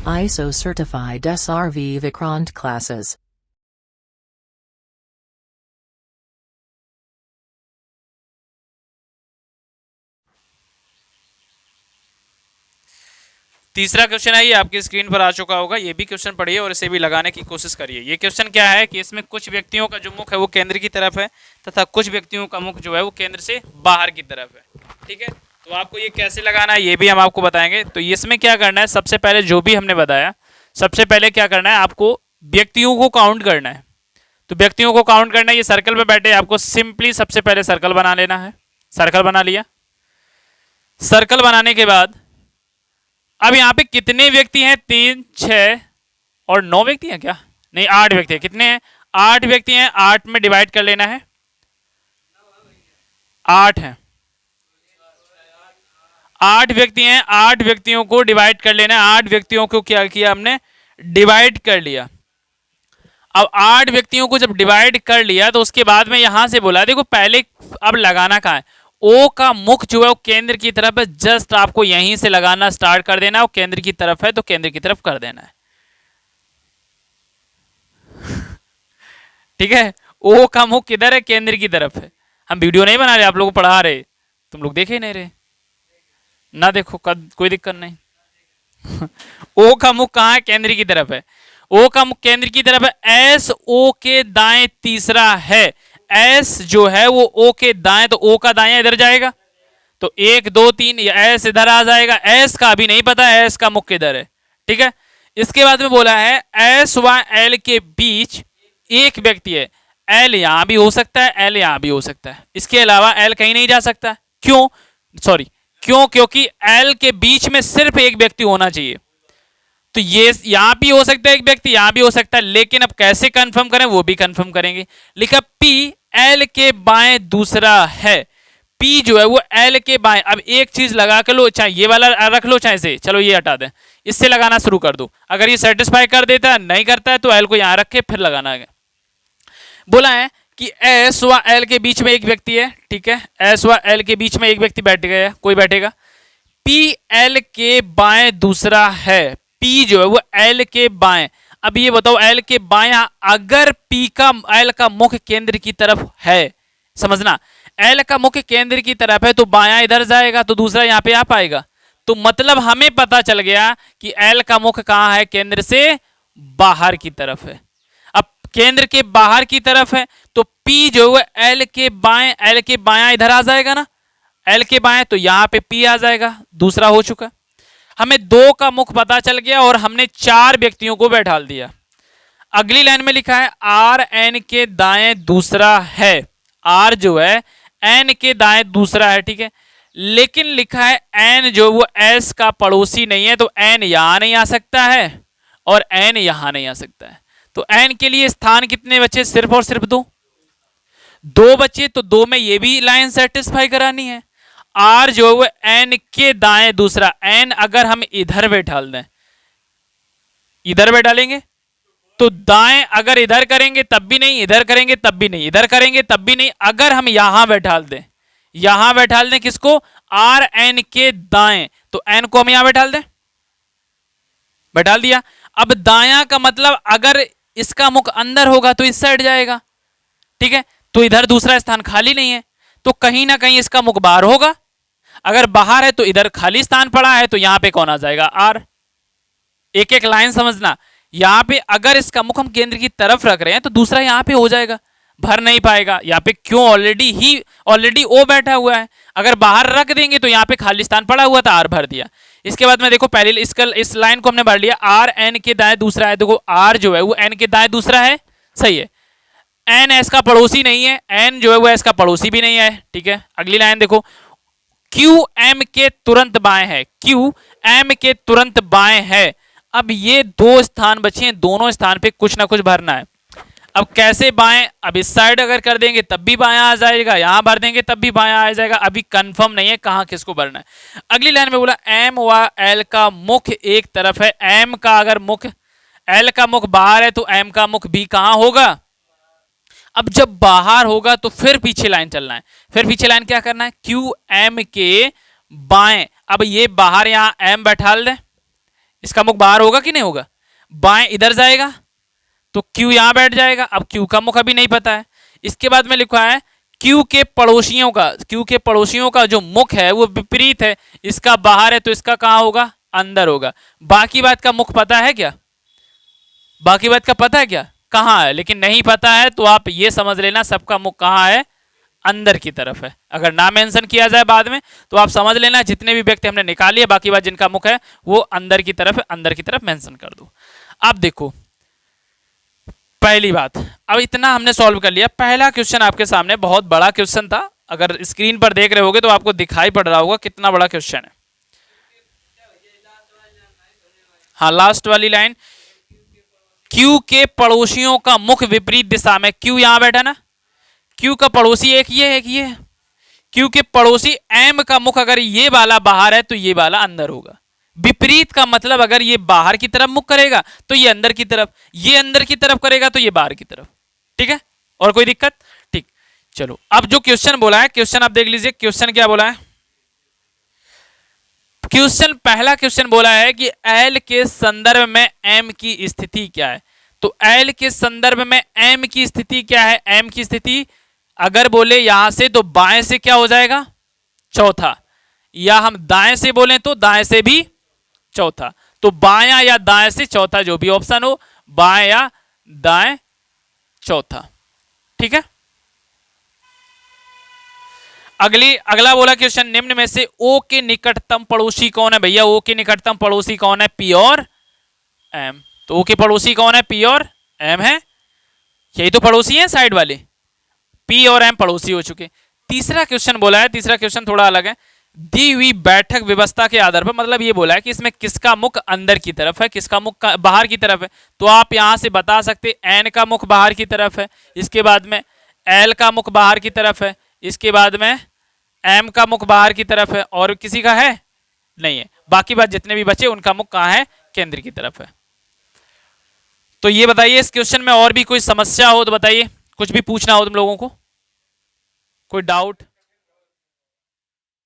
ISO certified SRV Vikrant classes. तीसरा question है, ये आपकी स्क्रीन पर आ चुका होगा। ये भी क्वेश्चन पढ़िए और इसे भी लगाने की कोशिश करिए। ये क्वेश्चन क्या है कि इसमें कुछ व्यक्तियों का जो मुख है वो केंद्र की तरफ है तथा कुछ व्यक्तियों का मुख जो है वो केंद्र से बाहर की तरफ है। ठीक है, तो आपको ये कैसे लगाना है ये भी हम आपको बताएंगे। तो इसमें क्या करना है, सबसे पहले जो भी हमने बताया, सबसे पहले क्या करना है, आपको व्यक्तियों को काउंट करना है। तो व्यक्तियों को काउंट करना है, ये सर्कल पे बैठे आपको सिंपली सबसे पहले सर्कल बना लेना है। सर्कल बना लिया। सर्कल बनाने के बाद अब यहाँ पे कितने व्यक्ति हैं, 3, 6 और 9 व्यक्ति हैं क्या, नहीं 8 व्यक्ति हैं। कितने हैं, 8 व्यक्ति हैं। 8 में डिवाइड कर लेना है, 8 हैं, 8 व्यक्ति हैं। 8 व्यक्तियों को डिवाइड कर लेना है। 8 व्यक्तियों को क्या किया हमने, डिवाइड कर लिया। अब 8 व्यक्तियों को जब डिवाइड कर लिया तो उसके बाद में यहां से बोला, देखो पहले अब लगाना कहाँ है, ओ का मुख जो है वो केंद्र की तरफ है। जस्ट आपको यहीं से लगाना स्टार्ट कर देना है। वो केंद्र की तरफ है तो केंद्र की तरफ कर देना है। ठीक है, ओ का मुख किधर है, केंद्र की तरफ है। हम वीडियो नहीं बना रहे, आप लोगों को पढ़ा रहे, तुम लोग देखे ही नहीं रहे ना, देखो कोई दिक्कत नहीं। ओ का मुख कहाँ है, केंद्र की तरफ है। ओ का मुख केंद्र की तरफ है। एस ओ के दाएं तीसरा है। एस जो है वो ओ के दाएं, तो ओ का दाएं इधर जाएगा, तो 1 2 3 एस इधर आ जाएगा। एस का अभी नहीं पता एस का मुख किधर है। ठीक है, इसके बाद में बोला है एस व एल के बीच एक व्यक्ति है। एल यहां भी हो सकता है, एल यहां भी हो सकता है, इसके अलावा एल कहीं नहीं जा सकता। क्यों, क्योंकि एल के बीच में सिर्फ एक व्यक्ति होना चाहिए। तो ये यहां भी हो सकता है एक व्यक्ति, यहां भी हो सकता है, लेकिन अब कैसे कंफर्म करें वो भी कंफर्म करेंगे। लिखा पी एल के बाएं दूसरा है। पी जो है वो एल के बाएं। अब एक चीज लगा के लो, चाहे ये वाला रख लो चाहे से, चलो ये हटा दें, इससे लगाना शुरू कर दो। अगर ये सेटिस्फाई कर देता है, नहीं करता है, तो एल को यहां रख के फिर लगाना है। बोला है कि एस व एल के बीच में एक व्यक्ति है। ठीक है, एस व एल के बीच में एक व्यक्ति बैठ गया, कोई बैठेगा। पी एल के बाएं दूसरा है। पी जो है वो एल के बाएं। अब ये बताओ एल के बाएं, अगर पी का एल का मुख केंद्र की तरफ है, समझना, एल का मुख केंद्र की तरफ है तो बायां इधर जाएगा, तो दूसरा यहां पे आ पाएगा। तो मतलब हमें पता चल गया कि एल का मुख कहां है, केंद्र से बाहर की तरफ है। अब केंद्र के बाहर की तरफ है तो पी जो है एल के बाएं, एल के बायां इधर आ जाएगा ना, एल के बाएं, तो यहां पे पी आ जाएगा। दूसरा हो चुका। हमें 2 का मुख पता चल गया और हमने 4 व्यक्तियों को बैठा दिया। अगली लाइन में लिखा है आर एन के दाएं दूसरा है। आर जो है एन के दाएं दूसरा है। ठीक है, लेकिन लिखा है एन जो वो एस का पड़ोसी नहीं है, तो एन यहां नहीं आ सकता है और एन यहां नहीं आ सकता है। तो एन के लिए स्थान कितने बचे, सिर्फ और सिर्फ 2 बचे। तो 2 में ये भी लाइन सेटिस्फाई करानी है। आर जो है एन के दाएं दूसरा, एन अगर हम इधर बैठा दें, इधर बैठालेंगे तो दाएं, अगर इधर करेंगे तब भी नहीं, इधर करेंगे तब भी नहीं, इधर करेंगे तब भी नहीं। अगर हम यहां बैठा दें, यहां बैठा दें किसको, आर एन के दाएं, तो एन को हम यहां बैठा दें, बैठा दिया। अब दाया का मतलब अगर इसका मुख अंदर होगा तो इस साइड जाएगा। ठीक है, तो इधर दूसरा स्थान खाली नहीं है, तो कहीं ना कहीं इसका मुख बाहर होगा। अगर बाहर है तो इधर खाली स्थान पड़ा है, तो यहां पे कौन आ जाएगा, आर। एक एक लाइन समझना। यहां पे अगर इसका मुख हम केंद्र की तरफ रख रहे हैं तो दूसरा यहां पे हो जाएगा, भर नहीं पाएगा यहां पे। क्यों, ऑलरेडी ओ बैठा हुआ है। अगर बाहर रख देंगे तो यहां पे खाली स्थान पड़ा हुआ था, आर भर दिया। इसके बाद में देखो पहले इस लाइन को हमने भर लिया, आर एन के दाएं दूसरा है। देखो आर जो है वो एन के दाएं दूसरा है, सही है। एन एस का पड़ोसी नहीं है, एन जो है वो एस का पड़ोसी भी नहीं है। ठीक है, अगली लाइन देखो, क्यू एम के तुरंत बाएं है। क्यू एम के तुरंत बाएं है। अब ये 2 स्थान बचे हैं, दोनों स्थान पे कुछ ना कुछ भरना है। अब कैसे बाएं, अब इस साइड अगर कर देंगे तब भी बायां आ जाएगा, यहां भर देंगे तब भी बायां आ जाएगा। अभी कंफर्म नहीं है कहां किसको भरना है। अगली लाइन में बोला एम व एल का मुख एक तरफ है। एम का अगर मुख, एल का मुख बाहर है तो एम का मुख भी कहां होगा। अब जब बाहर होगा तो फिर पीछे लाइन चलना है। फिर पीछे लाइन क्या करना है, क्यू एम के बाएं। अब ये बाहर यहां एम बैठा दें, इसका मुख बाहर होगा कि नहीं होगा? बाएं इधर जाएगा तो Q यहां बैठ जाएगा। अब Q का मुख अभी नहीं पता है। इसके बाद में लिखा है Q के पड़ोसियों का जो मुख है वो विपरीत है, इसका बाहर है तो इसका कहां होगा? अंदर होगा। बाकी बात का मुख पता है क्या? बाकी बात का पता है क्या कहां है? लेकिन नहीं पता है तो आप ये समझ लेना सबका मुख कहां है? अंदर की तरफ है। अगर ना मेंशन किया जाए बाद में तो आप समझ लेना जितने भी व्यक्ति हमने निकाली है बाकी बात जिनका मुख है वो अंदर की तरफ है, अंदर की तरफ मेंशन कर दो। अब देखो पहली बात, अब इतना हमने सॉल्व कर लिया। पहला क्वेश्चन आपके सामने बहुत बड़ा क्वेश्चन था, अगर स्क्रीन पर देख रहे होगे तो आपको दिखाई पड़ रहा होगा कितना बड़ा क्वेश्चन है। हाँ लास्ट वाली लाइन, Q के पड़ोसियों का मुख विपरीत दिशा में, Q यहां बैठा ना, Q का पड़ोसी एक ये है, एक ये है। Q के पड़ोसी M का मुख अगर ये वाला बाहर है तो ये वाला अंदर होगा। विपरीत का मतलब अगर ये बाहर की तरफ मुख करेगा तो ये अंदर की तरफ, ये अंदर की तरफ करेगा तो ये बाहर की तरफ। ठीक है, और कोई दिक्कत? ठीक, चलो अब जो क्वेश्चन बोला है, क्वेश्चन आप देख लीजिए। क्वेश्चन क्या बोला है? क्वेश्चन पहला क्वेश्चन बोला है कि L के संदर्भ में M की स्थिति क्या है। तो L के संदर्भ में M की स्थिति क्या है? M की स्थिति अगर बोले यहां से तो बाएं से क्या हो जाएगा? चौथा, या हम दाएं से बोले तो दाएं से भी चौथा। तो बायां या दाएं से चौथा, जो भी ऑप्शन हो, बाएं या दाएं चौथा। ठीक है, अगला बोला क्वेश्चन, निम्न में से O के निकटतम पड़ोसी कौन है? भैया O के निकटतम पड़ोसी कौन है? P और M। तो O के पड़ोसी कौन है? P और M है, यही तो पड़ोसी हैं साइड वाले, P और M पड़ोसी हो चुके। तीसरा क्वेश्चन बोला है, तीसरा क्वेश्चन थोड़ा अलग है। दी हुई बैठक व्यवस्था के आधार पर, मतलब ये बोला है कि इसमें किसका मुख अंदर की तरफ है, किसका मुख बाहर की तरफ है। तो आप यहां से बता सकते N का मुख बाहर की तरफ है, इसके बाद में L का मुख बाहर की तरफ है, इसके बाद में M का मुख बाहर की तरफ है, और किसी का है नहीं है। बाकी बात जितने भी बचे उनका मुख कहां है? केंद्र की तरफ है। तो ये बताइए इस क्वेश्चन में और भी कोई समस्या हो तो बताइए, कुछ भी पूछना हो तुम लोगों को, कोई डाउट?